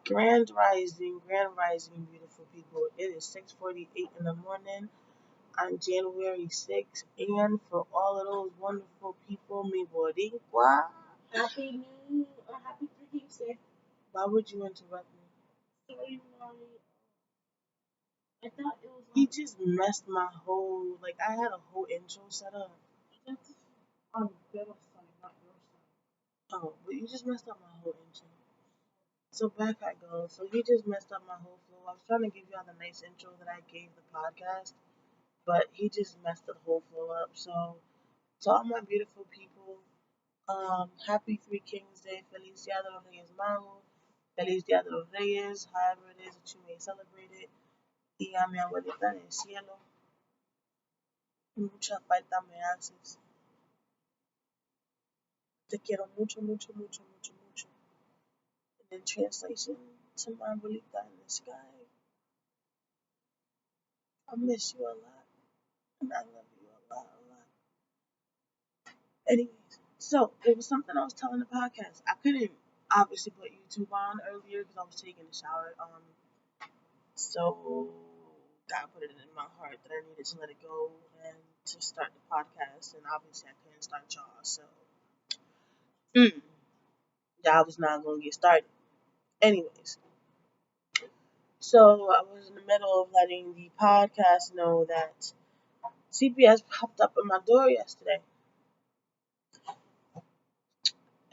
Grand rising, beautiful people. It is 6:48 in the morning on January 6th, and for all of those wonderful people, mi boricua. Happy Tuesday. Why would you interrupt me? Sorry, Mommy. I thought it was He just messed my whole, I had a whole intro set up. that's on Bill's side, not your side. Oh, but you just messed up my whole intro. So back I go. So he just messed up my whole flow. I was trying to give y'all the nice intro that I gave the podcast, but he just messed the whole flow up. So to all my beautiful people, happy Three Kings Day, Feliz Dia de los Reyes Magos, Feliz Dia de los Reyes, however it is that you may celebrate it. Y a mi abuelita en el cielo, mucha falta me haces. Te quiero mucho, mucho, mucho, mucho, mucho. And in translation to my abuelita in the sky, I miss you a lot, and I love you a lot, a lot. Anyways, so it was something I was telling the podcast. I couldn't obviously put YouTube on earlier because I was taking a shower. So God put it in my heart that I needed to let it go and to start the podcast. And obviously, I couldn't start y'all. So y'all was not gonna get started. Anyways, so I was in the middle of letting the podcast know that CPS popped up at my door yesterday.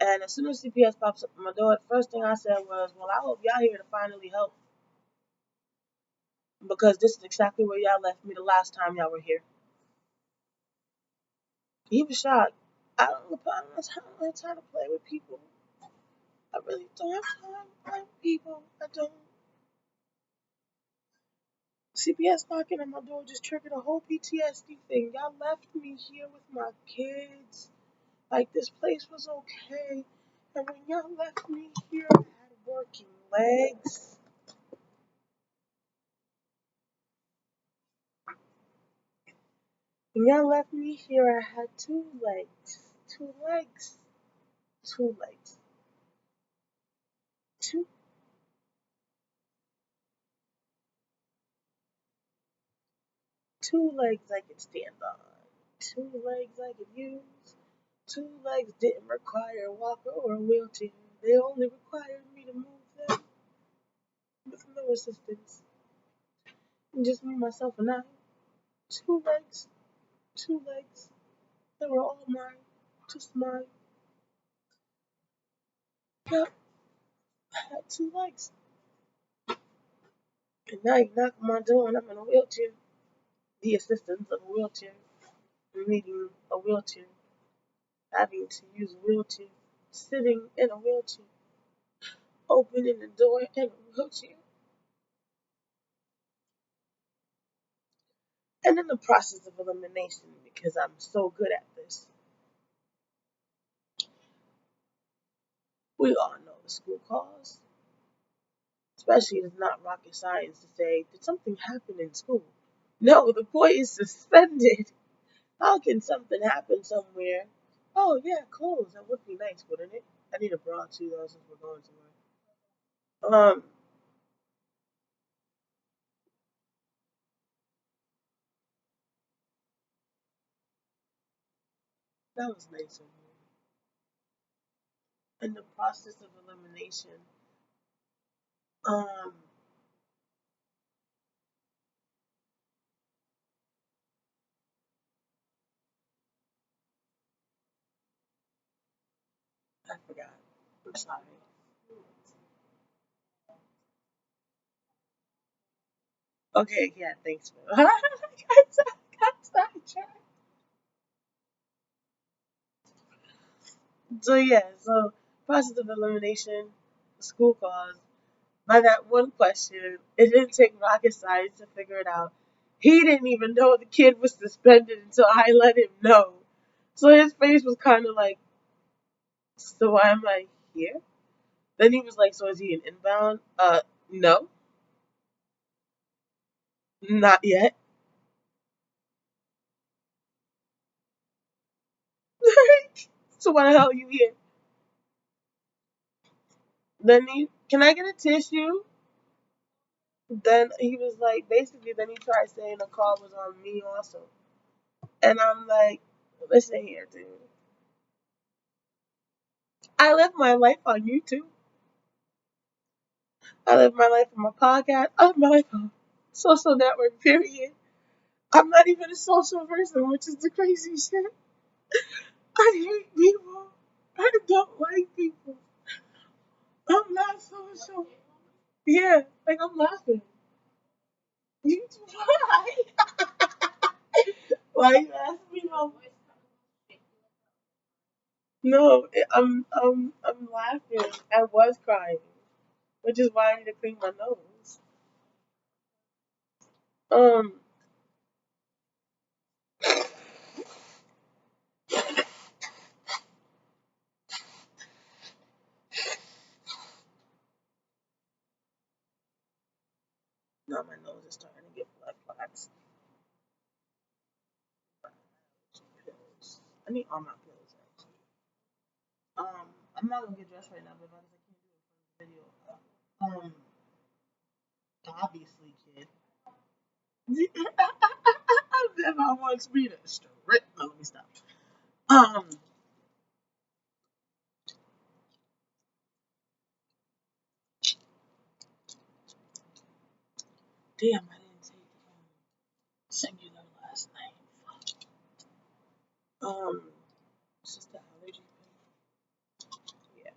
And as soon as CPS pops up at my door, the first thing I said was, well, I hope y'all here to finally help. Because this is exactly where y'all left me the last time y'all were here. He was shocked. I don't have time to play with people. I really don't have time to play with people. I don't. CPS knocking on my door just triggered a whole PTSD thing. Y'all left me here with my kids. Like, this place was okay. And when y'all left me here, I had working legs. When y'all left me here, I had two legs. Two legs. Two legs. Two. Two legs I could stand on. Two legs I could use. Two legs didn't require a walker or a wheelchair. They only required me to move them with no assistance. And just me, myself, and I. Two legs. Two legs. They were all mine. Just mine. Yep. I had two legs. And now you knock on my door and I'm in a wheelchair. The assistance of a wheelchair. Needing a wheelchair. Having to use a wheelchair. Sitting in a wheelchair. Opening the door in a wheelchair. And in the process of elimination, because I'm so good at this, we all know the school calls. Especially it's not rocket science to say, did something happen in school? No, the boy is suspended. How can something happen somewhere? Oh yeah, clothes. That would be nice, wouldn't it? I need a bra too though since we're going somewhere. That was nice of you. In the process of elimination, um, I forgot. I'm sorry. Okay, yeah, thanks, Phil. got sidetracked. So yeah, so process of elimination, school calls. By that one question, it didn't take rocket science to figure it out. He didn't even know the kid was suspended until I let him know. So his face was kind of like, so why am I here? Then he was like, so is he an inbound? No, not yet. So why the hell are you here? Then can I get a tissue? Then he was like, basically, then he tried saying the call was on me also. And I'm like, listen here, dude. I live my life on YouTube. I live my life on my podcast. I live my life on social network, period. I'm not even a social person, which is the crazy shit. I hate people. I don't like people. I'm not social. Yeah, like I'm laughing. You why? Why you asking me? No, I'm laughing. I was crying, which is why I need to clean my nose. Um, now my nose is starting to get blood clots. Pills. I need all my pills actually. I'm not gonna get dressed right now, but I can't do it for the video. Obviously, kid. Never wants me to strip. No, let me stop. Um, damn, I didn't take singular last night. It's just the allergy thing. Yeah,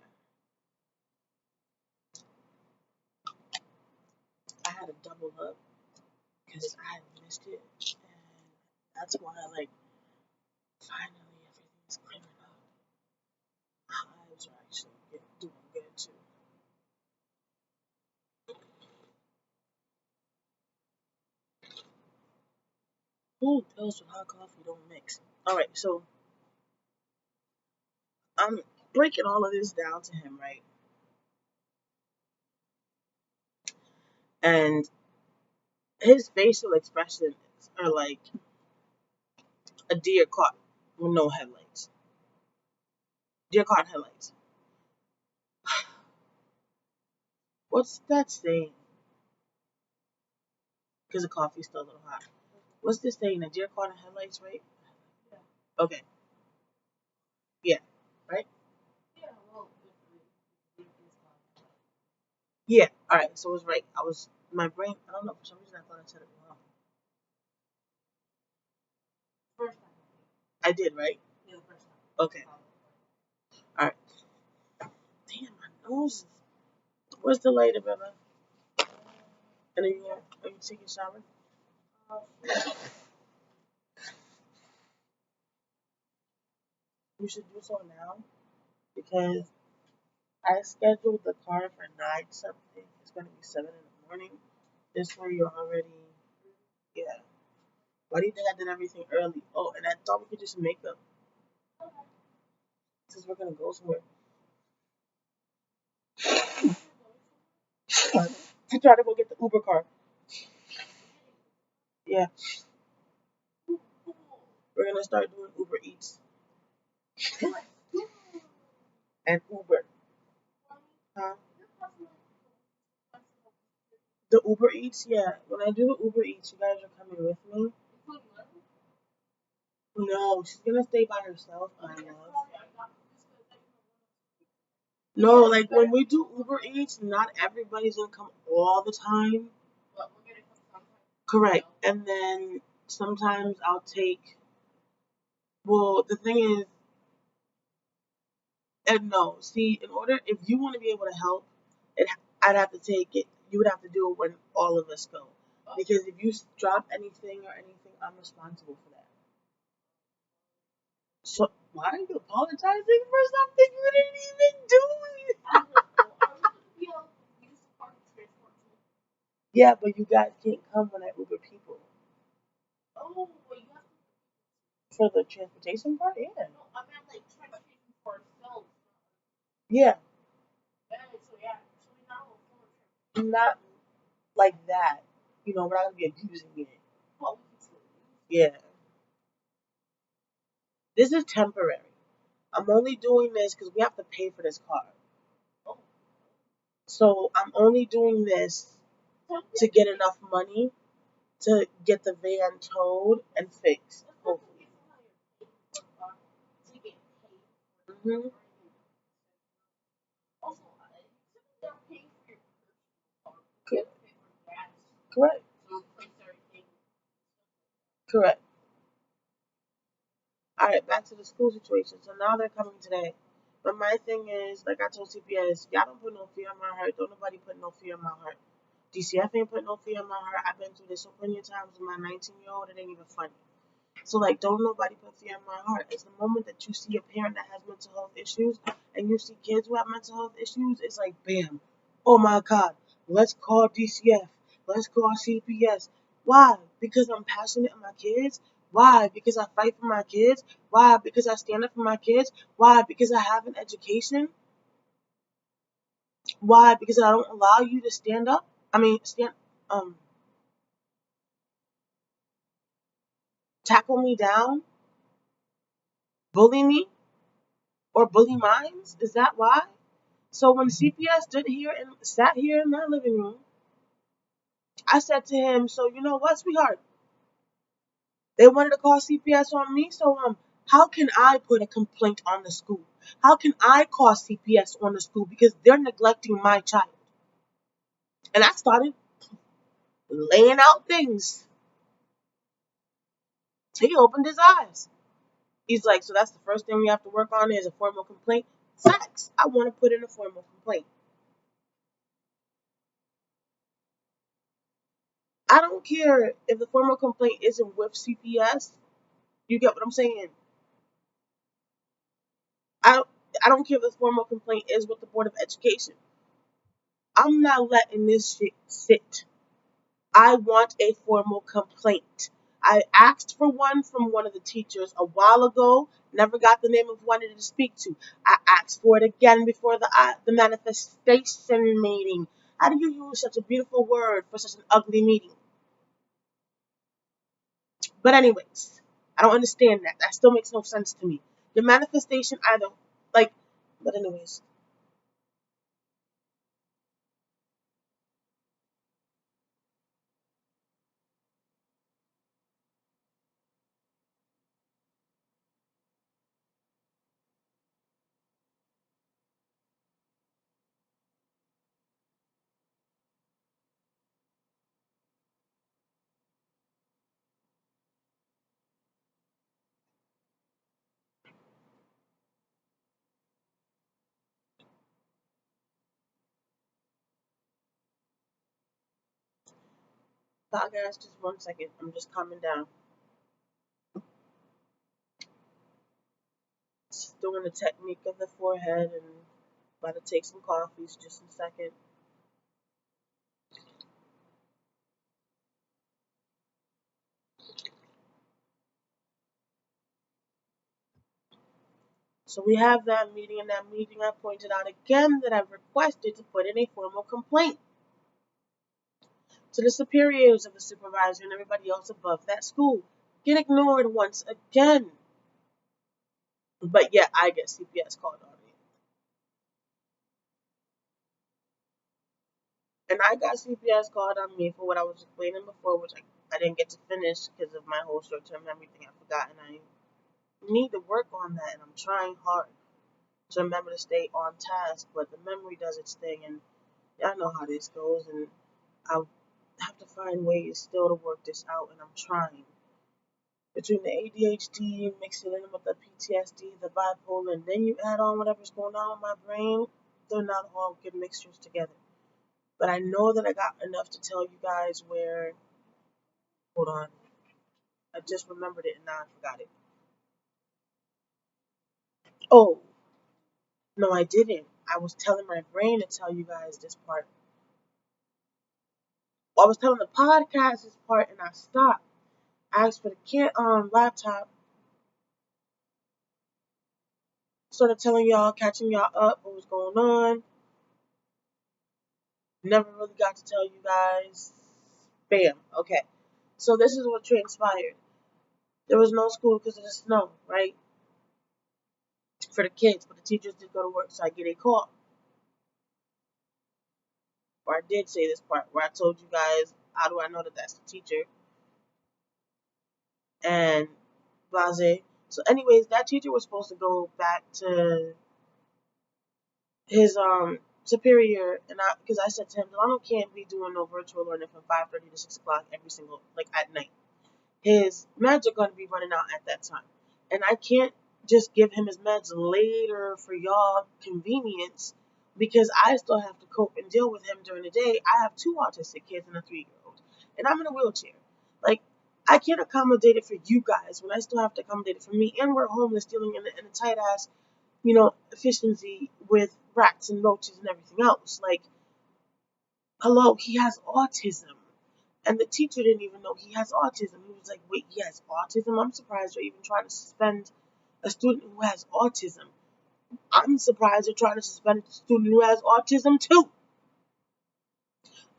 I had to double up because I had missed it, and that's why finally everything's clearing up. My eyes are actually doing good too. Ooh, pills with hot coffee don't mix. All right, so I'm breaking all of this down to him, right? And his facial expressions are like a deer caught with no headlights. Deer caught headlights. What's that saying? Because the coffee's still a little hot. What's this saying? A deer caught in headlights, right? Okay. Yeah. Right? Yeah. All right. So it was right. My brain, I don't know, for some reason I thought I said it wrong. I did, right? Okay. All right. Damn, my nose. Where's the lighter, brother? And are you taking a shower? You should do so now because I scheduled the car for 9 something. It's going to be 7 in the morning. This way you're already, yeah. Why do you think I did everything early? Oh, and I thought we could do some makeup since we're going to go somewhere. I tried to go get the Uber car. Yeah, we're going to start doing Uber Eats and Uber. Huh? The Uber Eats, yeah. When I do the Uber Eats, you guys are coming with me. No, she's gonna stay by herself, my love. No, like when we do Uber Eats, not everybody's gonna come all the time. Correct. And then sometimes I'll take. Well, the thing is, and no, see, in order if you want to be able to help, it, I'd have to take it. You would have to do it when all of us go, because if you drop anything or anything, I'm responsible for that. So why are you apologizing for something you didn't even do? Yeah, but you guys can't come when I Uber people. For the transportation part, yeah. Yeah, not like that. You know, we're not gonna be abusing it. Yeah. This is temporary. I'm only doing this because we have to pay for this car. So I'm only doing this to get enough money to get the van towed and fixed, hopefully. hmm Correct. Correct. All right, back to the school situation. So now they're coming today. But my thing is, like I told CPS, y'all don't put no fear in my heart. Don't nobody put no fear in my heart. DCF ain't put no fear in my heart. I've been through this so plenty of times with my 19-year-old. It ain't even funny. So, like, don't nobody put fear in my heart. It's the moment that you see a parent that has mental health issues and you see kids who have mental health issues, it's like, bam. Oh my God. Let's call DCF. Let's call CPS. Why? Because I'm passionate in my kids. Why? Because I fight for my kids. Why? Because I stand up for my kids. Why? Because I have an education. Why? Because I don't allow you to stand up. I mean, um, tackle me down, bully me, or bully minds. Is that why? So when CPS stood here and sat here in my living room, I said to him, "So you know what, sweetheart? They wanted to call CPS on me. So how can I put a complaint on the school? How can I call CPS on the school because they're neglecting my child?" And I started laying out things. He opened his eyes. He's like, "So that's the first thing we have to work on is a formal complaint." Facts. I want to put in a formal complaint. I don't care if the formal complaint isn't with CPS. You get what I'm saying? I don't, I don't care if the formal complaint is with the Board of Education. I'm not letting this shit sit. I want a formal complaint. I asked for one from one of the teachers a while ago. Never got the name of one to speak to. I asked for it again before the manifestation meeting. How do you use such a beautiful word for such an ugly meeting? But anyways, I don't understand that. That still makes no sense to me. The manifestation either like, but anyways. Guys, just 1 second. I'm just calming down. Just doing the technique of the forehead and about to take some coffees just a second. So we have that meeting. In that meeting, I pointed out again that I've requested to put in a formal complaint to the superiors of the supervisor and everybody else above that school. Get ignored once again. But yeah, I get CPS called on me. And I got CPS called on me for what I was explaining before, which I didn't get to finish because of my whole short-term memory thing. I forgot, and I need to work on that, and I'm trying hard to remember to stay on task, but the memory does its thing, and y'all know how this goes, and I have to find ways still to work this out, and I'm trying. Between the ADHD, mixing it in with the PTSD, the bipolar, and then you add on whatever's going on with my brain, they're not all good mixtures together. But I know that I got enough to tell you guys where, hold on, I just remembered it and now I forgot it. Oh, no, I didn't. I was telling my brain to tell you guys this part. Well, I was telling the podcast this part and I stopped. I asked for the laptop, started telling y'all, catching y'all up what was going on. Never really got to tell you guys. Bam. Okay. So this is what transpired. There was no school because of the snow, right? For the kids, but the teachers did go to work, so I get a call. or I did say this part where I told you guys, how do I know that that's the teacher? And blase. So anyways, that teacher was supposed to go back to his superior, and because I said to him, Delano can't be doing no virtual learning from 5:30 to 6 o'clock every single, like, at night. His meds are going to be running out at that time, and I can't just give him his meds later for y'all convenience, because I still have to cope and deal with him during the day. I have 2 autistic kids and a 3-year-old, and I'm in a wheelchair. Like, I can't accommodate it for you guys when I still have to accommodate it for me, and we're homeless, dealing in a tight ass, efficiency with rats and roaches and everything else. Like, hello, he has autism. And the teacher didn't even know he has autism. He was like, wait, he has autism? I'm surprised you're even trying to suspend a student who has autism. I'm surprised you're trying to suspend a student who has autism too.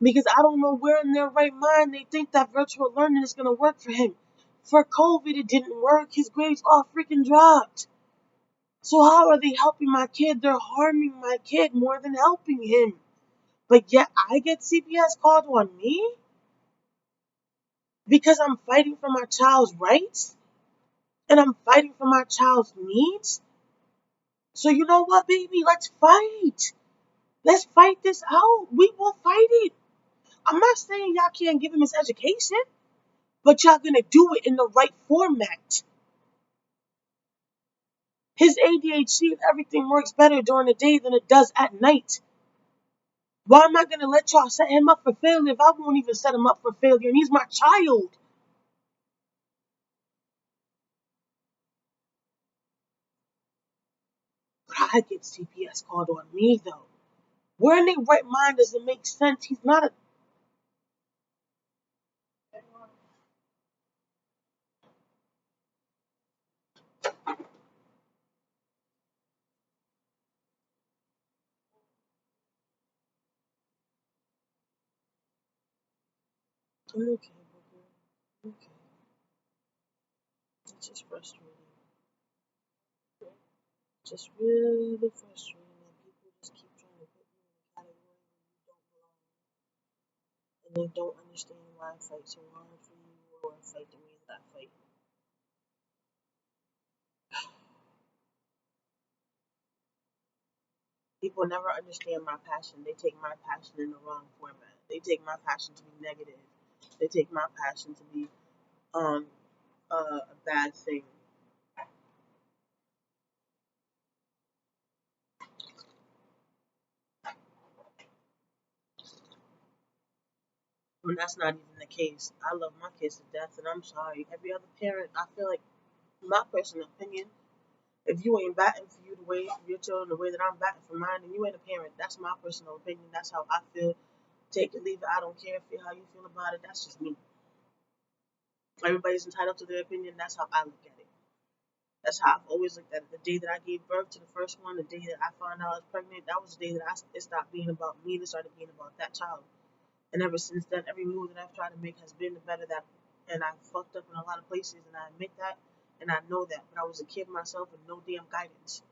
Because I don't know where in their right mind they think that virtual learning is going to work for him. For COVID, it didn't work. His grades all freaking dropped. So how are they helping my kid? They're harming my kid more than helping him. But yet I get CPS called on me because I'm fighting for my child's rights and I'm fighting for my child's needs. So you know what, baby? Let's fight. Let's fight this out. We will fight it. I'm not saying y'all can't give him his education, but y'all gonna do it in the right format. His ADHD and everything works better during the day than it does at night. Why am I gonna let y'all set him up for failure if I won't even set him up for failure and he's my child? But I get CPS called on me though. Where in their right mind does it make sense? He's not a. I'm okay, Booker. I'm okay. It's just frustrating. Just really frustrating that people just keep trying to put you in a category where you don't belong. And they don't understand why I fight so hard for you or fight the way that I fight. People never understand my passion. They take my passion in the wrong format. They take my passion to be negative. They take my passion to be um a bad thing. When that's not even the case. I love my kids to death, and I'm sorry. Every other parent, I feel like, my personal opinion, if you ain't batting for you the way for your children the way that I'm batting for mine, then you ain't a parent. That's my personal opinion. That's how I feel. Take it, leave it. I don't care how you feel about it. That's just me. Everybody's entitled to their opinion. That's how I look at it. That's how I've always looked at it. The day that I gave birth to the first one, the day that I found out I was pregnant, that was the day that it stopped being about me. It started being about that child. And ever since then, every move that I've tried to make has been the better that. And I've fucked up in a lot of places, and I admit that, and I know that. But I was a kid myself with no damn guidance.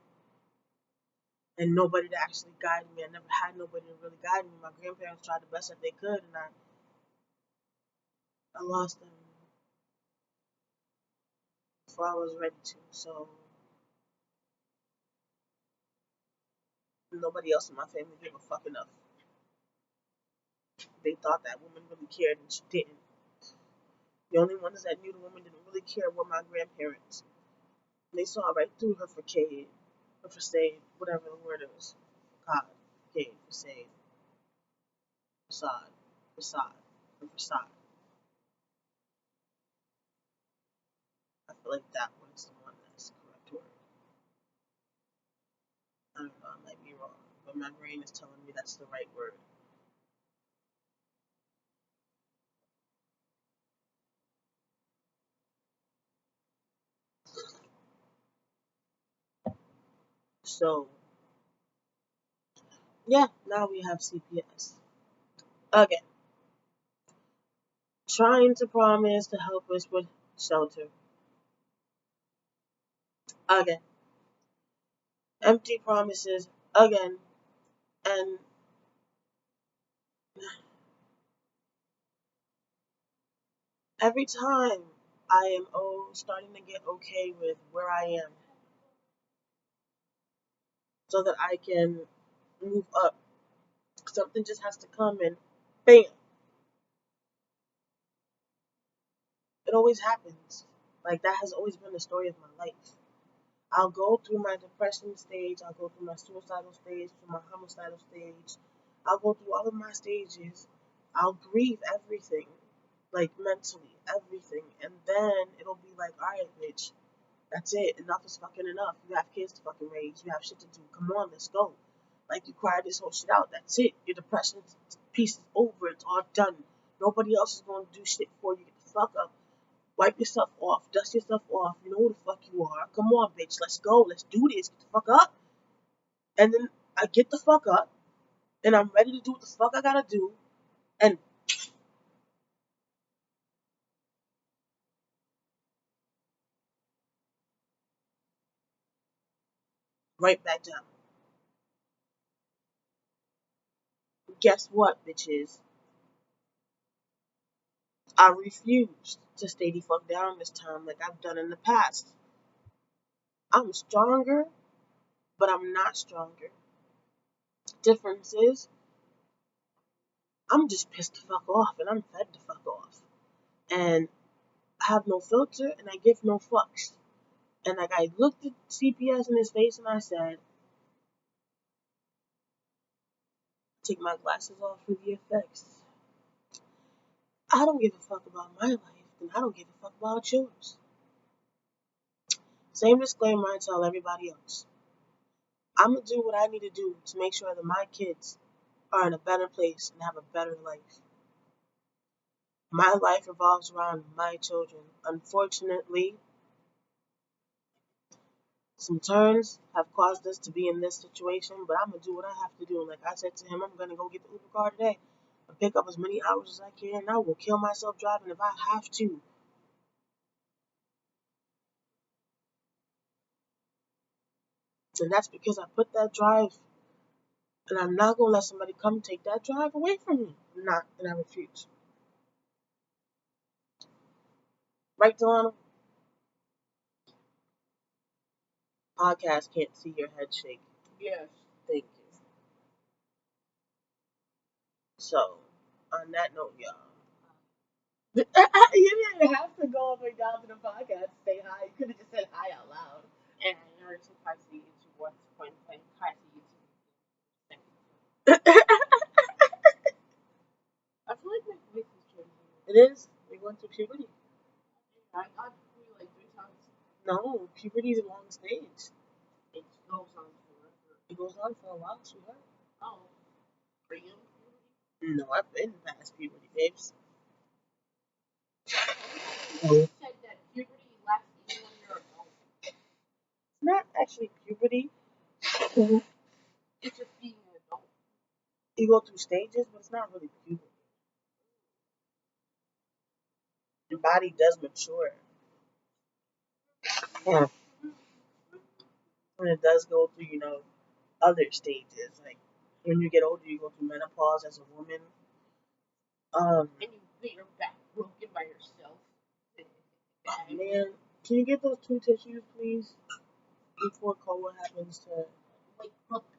And nobody to actually guide me. I never had nobody to really guide me. My grandparents tried the best that they could, and I lost them before I was ready to. So nobody else in my family gave a fuck enough. They thought that woman really cared, and she didn't. The only ones that knew the woman didn't really care were my grandparents. And they saw right through her facade, her facade, whatever the word is. God, facade, facade, facade, facade, her facade. I feel like that one's the one that's the correct word. I don't know, I might be wrong, but my brain is telling me that's the right word. So, yeah, now we have CPS. Again, trying to promise to help us with shelter. Again, empty promises. Again, and Every time I am starting to get okay with where I am so that I can move up, something just has to come and bam, it always happens. Like that has always been the story of my life. I'll go through my depression stage, I'll go through my suicidal stage, through my homicidal stage, I'll go through all of my stages, I'll grieve everything, like mentally, everything, and then it'll be like, alright, bitch, that's it, enough is fucking enough. You have kids to fucking raise, you have shit to do, come on, let's go. Like, you cried this whole shit out, that's it, your depression piece is over, it's all done. Nobody else is gonna do shit for you, get the fuck up. Wipe yourself off, dust yourself off, you know who the fuck you are. Come on, bitch, let's go, let's do this, get the fuck up. And then I get the fuck up, and I'm ready to do what the fuck I gotta do, and right back down. Guess what, bitches? I refuse to stay the fuck down this time like I've done in the past. I'm stronger, but I'm not stronger. Difference is, I'm just pissed the fuck off, and I'm fed the fuck off. And I have no filter, and I give no fucks. And like I looked at CPS in his face and I said, take my glasses off for the effects. I don't give a fuck about my life, and I don't give a fuck about yours. Same disclaimer I tell everybody else. I'm gonna do what I need to do to make sure that my kids are in a better place and have a better life. My life revolves around my children. Unfortunately, some turns have caused us to be in this situation, but I'm gonna do what I have to do. And like I said to him, I'm gonna go get the Uber car today and pick up as many hours as I can. And I will kill myself driving if I have to. And that's because I put that drive, and I'm not gonna let somebody come take that drive away from me. I'm not, and I refuse. Right, Delano? Podcast can't see your head shake. Yes. Thank you. So, on that note, y'all. You didn't have to go up and down to the podcast to say hi. You could have just said hi out loud. And I learned to try to see into what's point and try to YouTube. I feel like my voice is changing. It is. We went through puberty. I got through like 3 times. No, puberty is a long stage. It goes on forever. It goes on for a while, sweetheart. Oh. For you? No, I've been past puberty, babes. You said that puberty lasts even when you're an adult. It's not actually puberty. It's just being an adult. You go through stages, but it's not really puberty. Your body does mature. Yeah. And it does go through, other stages. Like when you get older, you go through menopause as a woman. And you get your back broken by yourself. Oh, man, can you get those 2 tissues, please? Before Koa happens to Like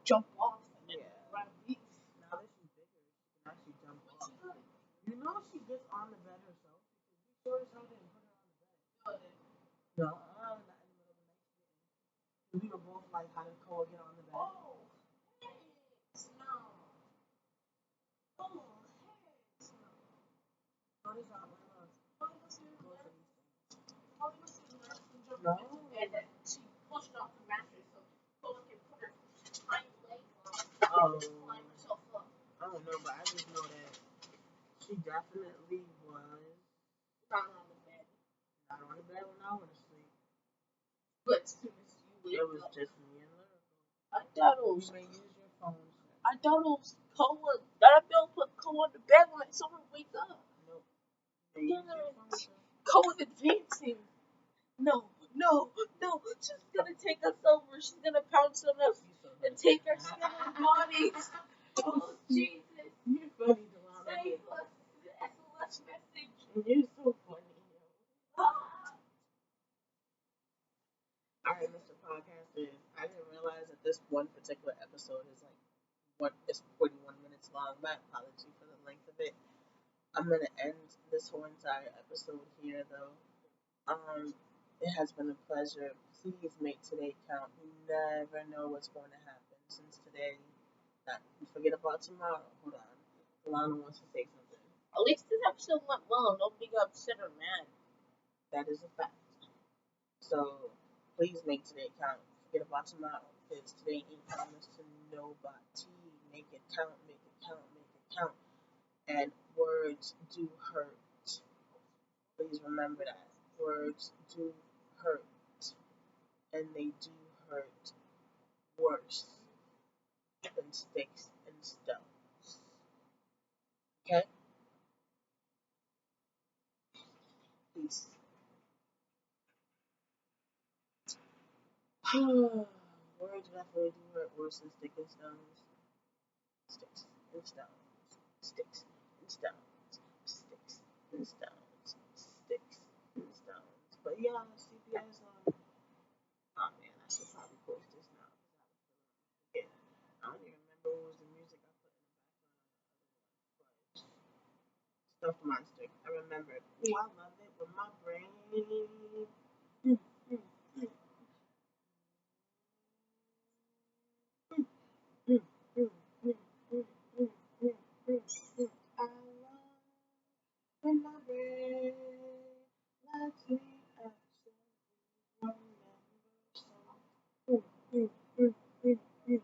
jump off. Yeah. Run these. Now that she's bigger, she can actually jump off. You know she gets on the bed herself because we sure as hell didn't put her on the bed. No, not in the middle of the night. We were both like, how did Koa get on the bed? Oh, heck no. Oh, heck no. What is that? Molly was in the jump No. and then she pushed off the mattress so Koa can put her tiny legs on Oh. and climb herself up. I don't know, but I just know that she definitely was Not on the bed. not on the bed when I went to sleep. But as soon as you It wake was up, just me and Lyrical. I thought it You was may use your phone. I thought it was Koa. That I felt put Koa on the bed when someone wakes up. Nope. You may use your phone. Koa's advancing. No. She's gonna take us over. She's gonna pounce on us and take our skeleton bodies. Oh, Jesus. You're funny, Delano. Save us. SOS message. You're so funny. episode is like it's 41 minutes long. My apology for the length of it. I'm gonna end this whole entire episode here, though. It has been a pleasure. Please make today count. You never know what's going to happen. Since today, not forget about tomorrow. Hold on, Alana wants to say something. At least this episode went well. Don't be upset or mad. That is a fact. So please make today count. Forget about tomorrow, because today ain't promised to nobody. Make it count. Make it count. Make it count. And words do hurt. Please remember that. Words do hurt. And they do hurt worse than sticks and stones. Okay? Peace. Words definitely do hurt worse than sticks and stones. Sticks and stones. Sticks and stones. Sticks and stones. Sticks and stones. But yeah, CPS, oh man, I should probably post this now. Yeah, I don't even remember what was the music I put in the background. But Stuffed Monster. I remember. Ooh, I love it with my brain. Mm, mm, mm, mm, mm, mm, mm, mm, mm, mm, mm. I love when my brain lets me actually remember some. Mm, mm, mm, mm, mm.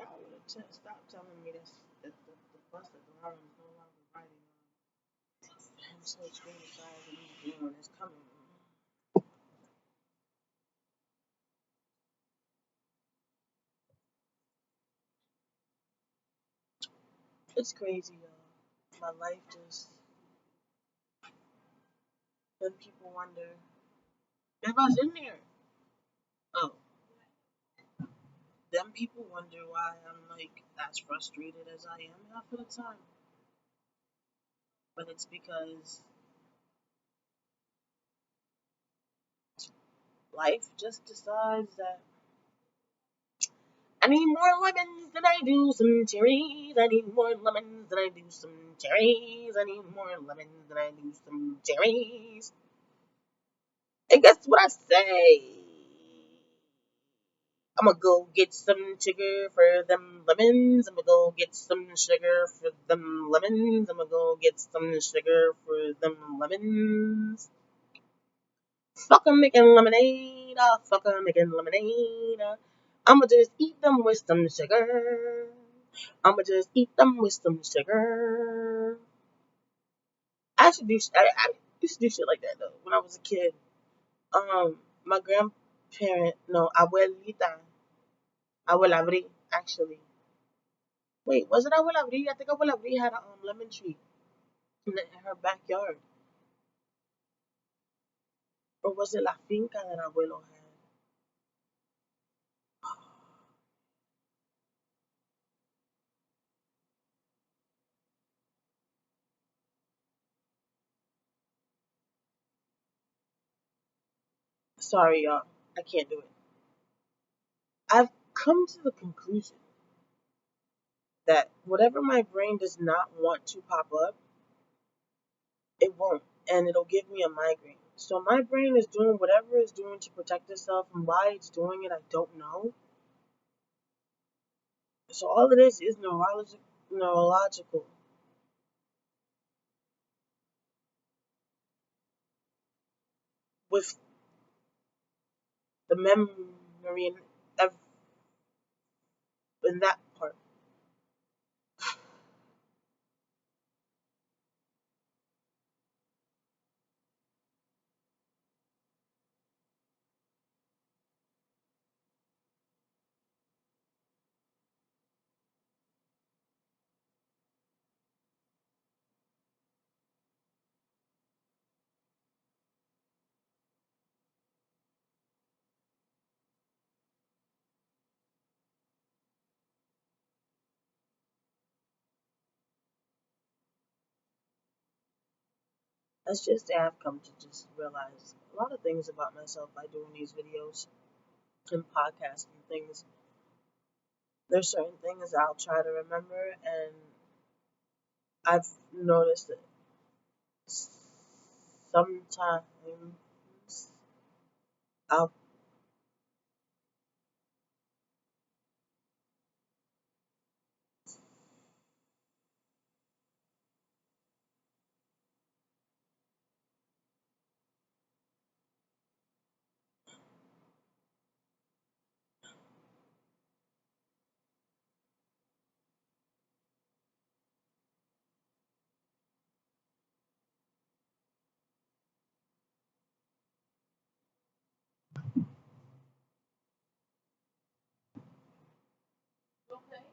Y'all would have stop telling me that the bus that the line is no longer riding on. I'm so excited and he's doing is coming. It's crazy, y'all. My life just. Then people wonder if I was in there. Oh, then people wonder why I'm like as frustrated as I am half of the time. But it's because life just decides that I need more lemons than I do some cherries. I need more lemons than I do some cherries. I need more lemons than I do some cherries. And guess what I say? I'm gonna go get some sugar for them lemons. I'm gonna go get some sugar for them lemons. I'm gonna go get some sugar for them lemons. Fuck 'em making lemonade. Fuck 'em making lemonade. I'ma just eat them with some sugar. I'ma just eat them with some sugar. I used to do shit like that though when I was a kid. My grandparent, no, abuela Bri, actually. Wait, was it Abuela Bri? I think Abuela Bri had a lemon tree in her backyard. Or was it La Finca that Abuelo had? Sorry, y'all. I can't do it. I've come to the conclusion that whatever my brain does not want to pop up, it won't. And it'll give me a migraine. So my brain is doing whatever it's doing to protect itself, and why it's doing it, I don't know. So all it is neurological. With the memory in that part. Let's just say I've come to just realize a lot of things about myself by doing these videos and podcasts and things. There's certain things I'll try to remember, and I've noticed that sometimes I'll Okay.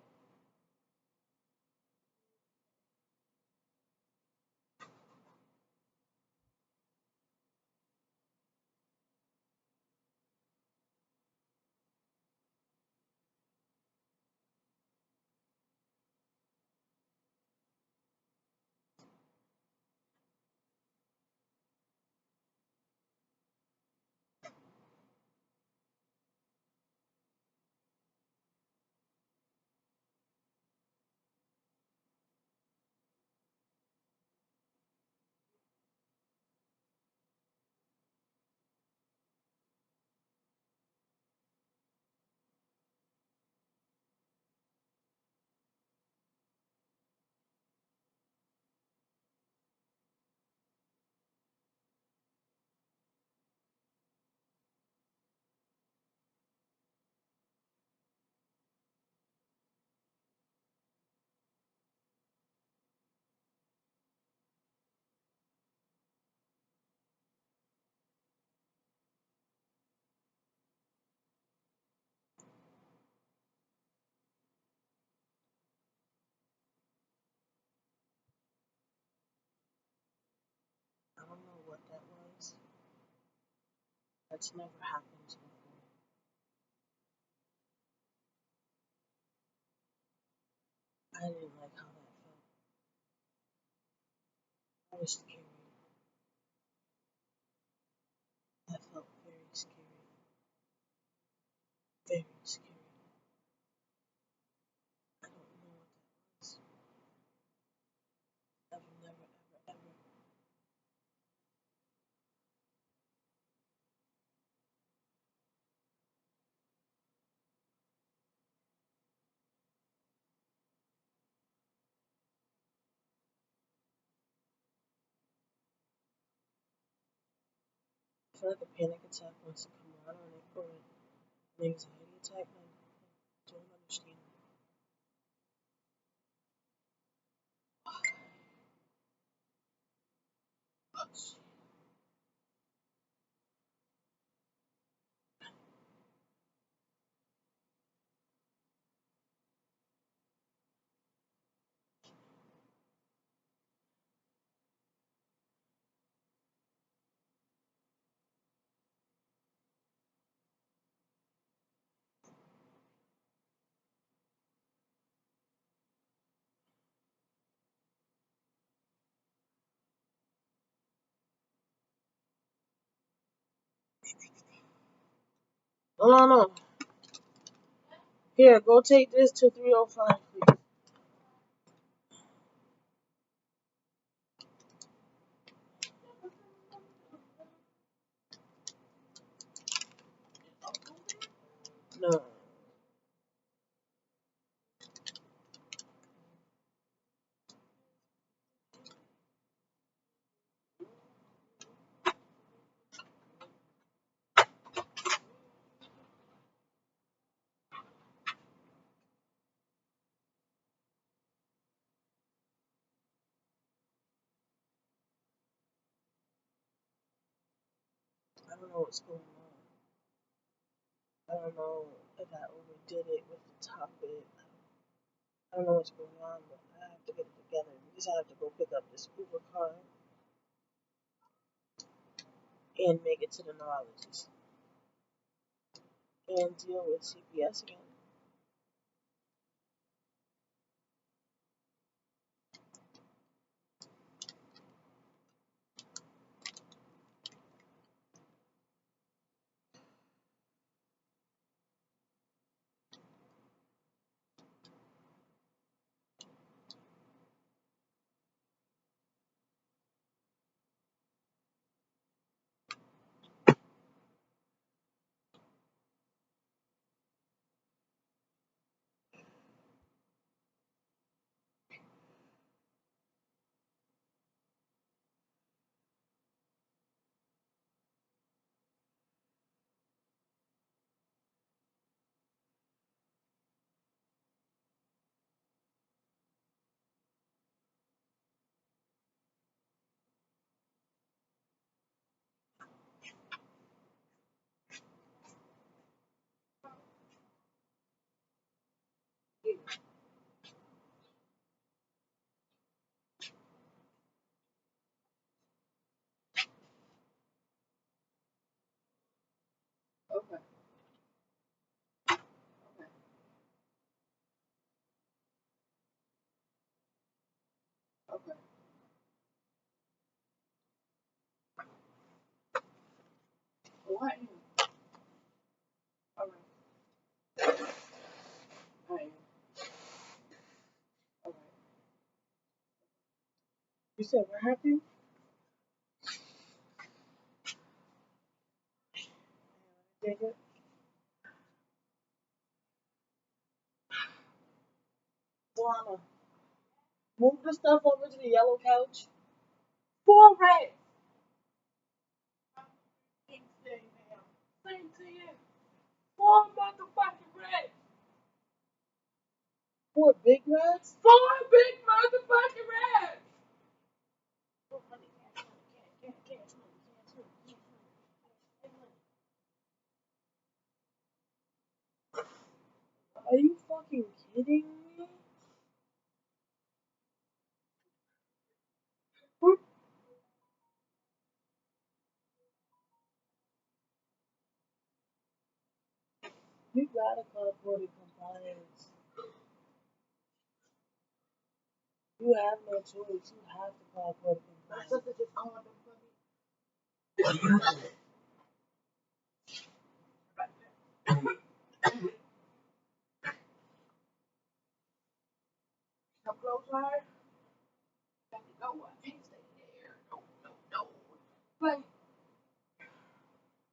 I don't know what that was. That's never happened before. I didn't like how that felt. I was scared. That felt very scary. Very scary. I don't know what that was. I've never, ever, ever. I feel like a panic attack wants to come on, or an anxiety attack. I don't understand. Oh, shit. No, no, no. Here, go take this to 305, please. No. I don't know what's going on. I don't know if I overdid it with the topic. I don't know what's going on, but I have to get it together because I have to go pick up this Uber car and make it to the neurologist and deal with CPS again. I am. All right. I am. All right. You said what happened? Jacob? Lana, move the stuff over to the yellow couch. 4 rats. Same to you. 4 motherfucking rats. 4 big rats? 4 big motherfucking rats. Are you fucking kidding me? You gotta call Porter compliance. You have no choice. You have to call Porter My compliance. sister just called them for me. Come close to her. Let me go. I can't stay there. No, no, no. But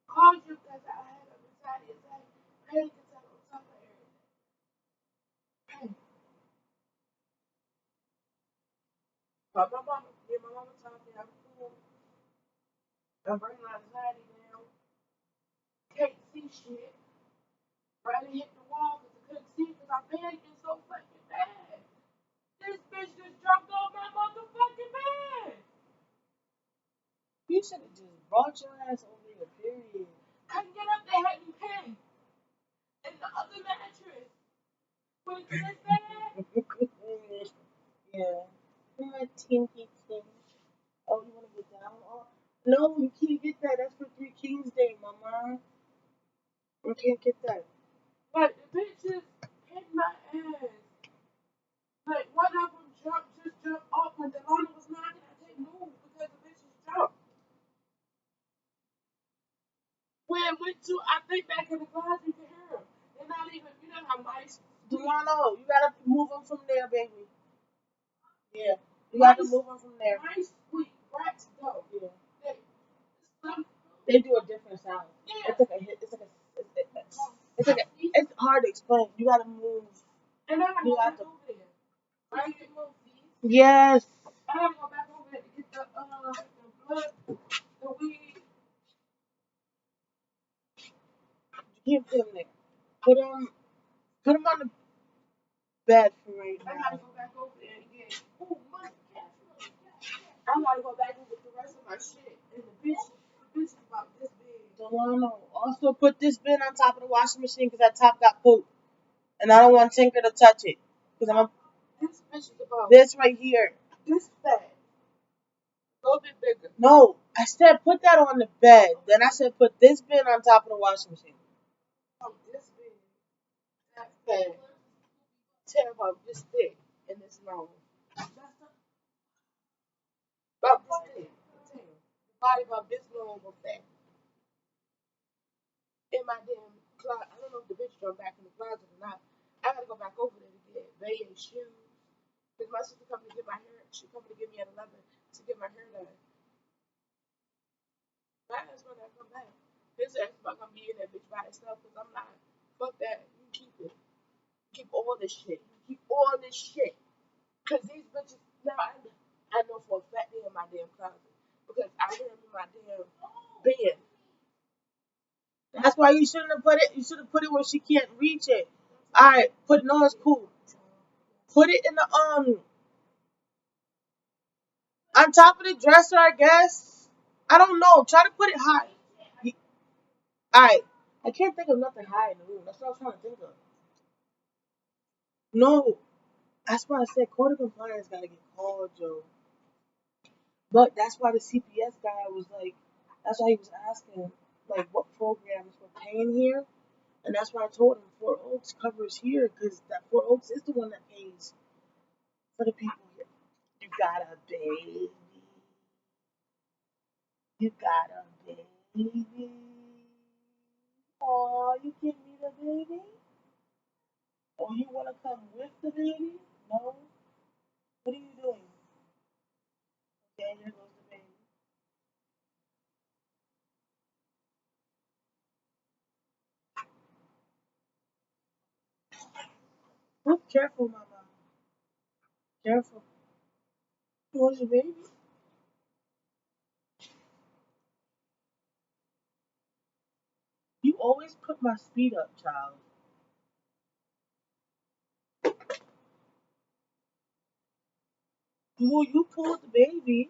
called you because I had a anxiety attack. Panic attack on top of everything. Hey. But my mama, me and my mama talking. I'm cool. I'm bringing my anxiety down. Can't see shit. Right hit the wall because I couldn't see because I'm panicking so fucking bad. This bitch just jumped on my motherfucking bed. You should have just brought your ass over here, period. Couldn't get up there, had me pinned. And the other mattress. When it gets bad. Yeah. My tinky thing. Oh, you want to get down? Oh, no, you can't get that. That's for Three Kings Day, mama. You can't get that. But the bitch just hit my ass. Like one of them just jumped off when the owner was knocking. I couldn't move because the bitch just jumped. When I went to, I think back in the closet, you can hear them. They're not even, you know how mice. Delano, you gotta move them from there, baby. Yeah, you gotta move them from there. Mice, sweet, rats, though. Yeah. They, They do a different sound. yeah. It's like a hit. It's like a. It's hard to explain. You gotta move. And I gotta You go have back to. over there. I get more fees. Yes. I gotta go back over there to get the blood, the weed. You can't put them there. Put them on the bed for right I now. gotta go back over there and get. Ooh, my cat. I gotta go back and get the rest of my shit. And the bitch is about this big. Delano, also put this bin on top of the washing machine because that top got poop. And I don't want Tinker to touch it. Because I'm This bitch is about this right here. this fat. A little bit bigger. No, I said put that on the bed. Then I said put this bin on top of the washing machine. Oh, this big. That fat. Tell about this thick and this long. About this thick. The body about this long or fat. In my damn closet. I don't know if the bitch jumped back in the closet or not. I gotta go back over there to get Bay's shoes. Because my sister coming to get my hair. She coming to get me at 11 to get my hair done. My ass when I come back. His ass not gonna be in that bitch by itself because I'm not. Fuck that. You keep it. Keep all this shit. You keep all this shit. Because these bitches. Now I know for a fact they in my damn closet. Because I hear them in my damn bed. That's why you shouldn't have put it. You should have put it where she can't reach it. All right, no, it's cool. Put it in the on top of the dresser, I guess. I don't know. Try to put it high. All right, I can't think of nothing high in the room. That's what I was trying to think of. No, that's why I said quarter compliance gotta get called, Joe. But that's why the CPS guy was like, that's why he was asking like what programs we're paying here. And that's why I told him Fort Oaks covers here because that Fort Oaks is the one that pays for the people here. You got a baby. You got a baby. you give me the baby? Or you want to come with the baby? No? What are you doing? Okay, there goes the baby. Whoop, careful, mama. Careful. Where's the baby? You always put my speed up, child. Well, you pulled the baby.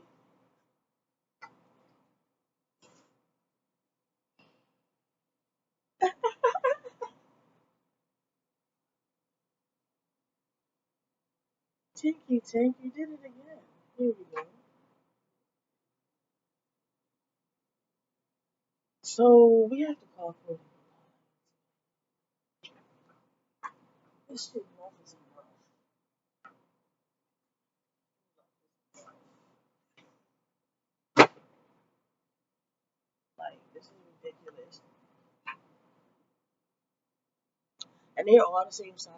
Tinky, Tink, you did it again. Here we go. So we have to call for this shit. Enough is enough. Like this is ridiculous. And they're all the same size.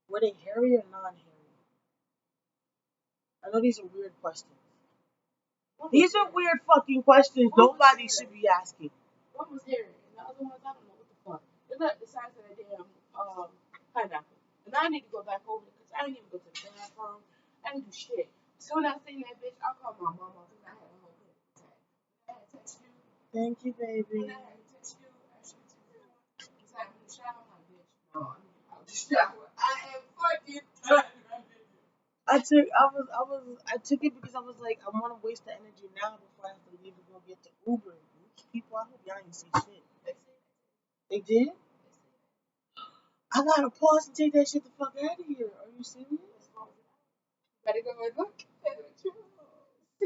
Were they hairy or non-hairy? I know these are weird questions. These are weird fucking questions nobody should be asking. One was hairy, and the other ones, I don't know what the fuck. They're like the size of a damn pineapple. And I need to go back over because I didn't even go to the bathroom. I didn't do shit. So when I seen that bitch, I called my mama because I had a whole panic attack. I had to text you. Thank you, baby. When I had to text you, I should have texted you. Because I was in the shower, I'm like, bitch, no, I'm out the shower. I am fucking done. I took it because I was like, I want to waste the energy now before I have to leave to go get the Uber. People, I hope y'all ain't say shit. They did? I gotta pause and take that shit the fuck out of here. Are you serious? Better go and look.